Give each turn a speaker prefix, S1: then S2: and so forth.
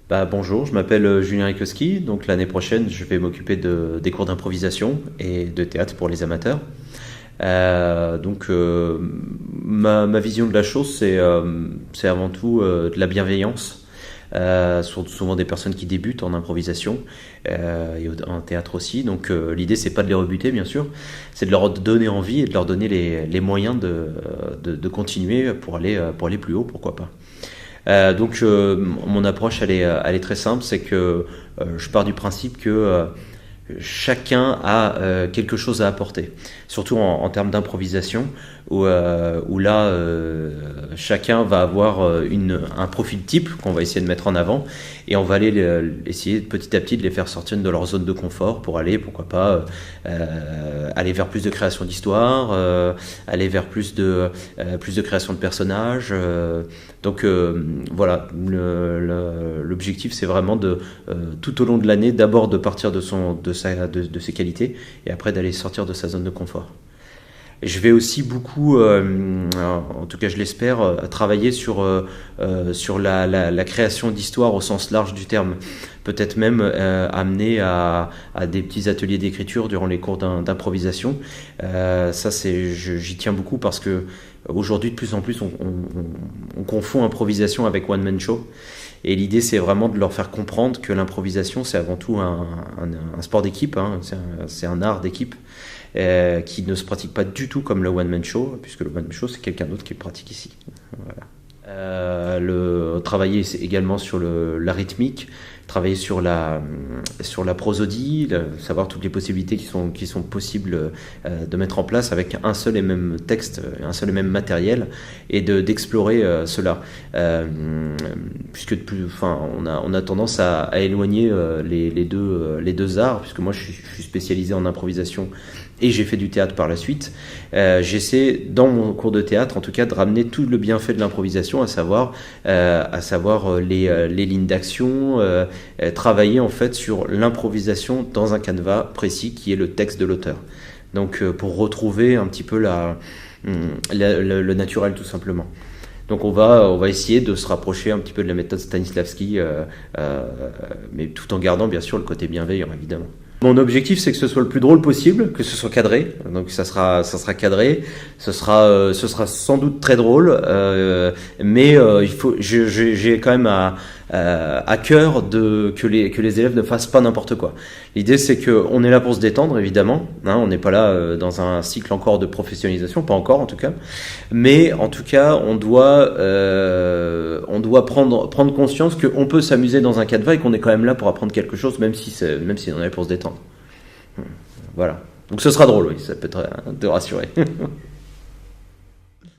S1: Bonjour, je m'appelle Julien Rikowski. Donc l'année prochaine, je vais m'occuper des cours d'improvisation et de théâtre pour les amateurs. Ma vision de la chose, c'est avant tout de la bienveillance. Souvent des personnes qui débutent en improvisation et en théâtre aussi. Donc l'idée, c'est pas de les rebuter, bien sûr, c'est de leur donner envie et de leur donner les moyens de continuer pour aller plus haut, pourquoi pas. Mon approche, elle est très simple, c'est que je pars du principe que chacun a quelque chose à apporter, surtout en termes d'improvisation, où là, chacun va avoir un profil type qu'on va essayer de mettre en avant, et on va essayer petit à petit de les faire sortir de leur zone de confort pour aller, pourquoi pas, aller vers plus de création d'histoire, aller vers plus de création de personnages. Voilà, l'objectif, c'est vraiment tout au long de l'année, d'abord de partir de ses qualités, et après d'aller sortir de sa zone de confort. Je vais aussi beaucoup, en tout cas je l'espère, travailler sur la création d'histoires au sens large du terme. Peut-être même amener à des petits ateliers d'écriture durant les cours d'improvisation. J'y tiens beaucoup parce que aujourd'hui, de plus en plus, on confond improvisation avec one-man show. Et l'idée, c'est vraiment de leur faire comprendre que l'improvisation, c'est avant tout un sport d'équipe, hein. C'est un art d'équipe qui ne se pratique pas du tout comme le one-man show, puisque le one-man show, c'est quelqu'un d'autre qui le pratique ici. Voilà. Travailler également sur la rythmique, travailler sur la prosodie, savoir toutes les possibilités qui sont possibles de mettre en place avec un seul et même texte, un seul et même matériel, et d'explorer cela. Puisque on a tendance à éloigner les deux arts, puisque moi je suis spécialisé en improvisation et j'ai fait du théâtre par la suite. J'essaie, dans mon cours de théâtre en tout cas, de ramener tout le bienfait de l'improvisation, à savoir les lignes d'action, travailler en fait sur l'improvisation dans un canevas précis qui est le texte de l'auteur. Donc pour retrouver un petit peu le naturel, tout simplement. Donc on va essayer de se rapprocher un petit peu de la méthode Stanislavski, mais tout en gardant bien sûr le côté bienveillant, évidemment. Mon objectif, c'est que ce soit le plus drôle possible, que ce soit cadré. Donc ça sera cadré, ce sera sans doute très drôle, mais j'ai quand même à cœur que les élèves ne fassent pas n'importe quoi. L'idée, c'est que on est là pour se détendre, évidemment, hein, on n'est pas là dans un cycle encore de professionnalisation, pas encore en tout cas, mais en tout cas on doit prendre conscience qu'on peut s'amuser dans un canevas et qu'on est quand même là pour apprendre quelque chose, même si on est là pour se détendre. Voilà. Donc ce sera drôle, oui, ça peut te rassurer.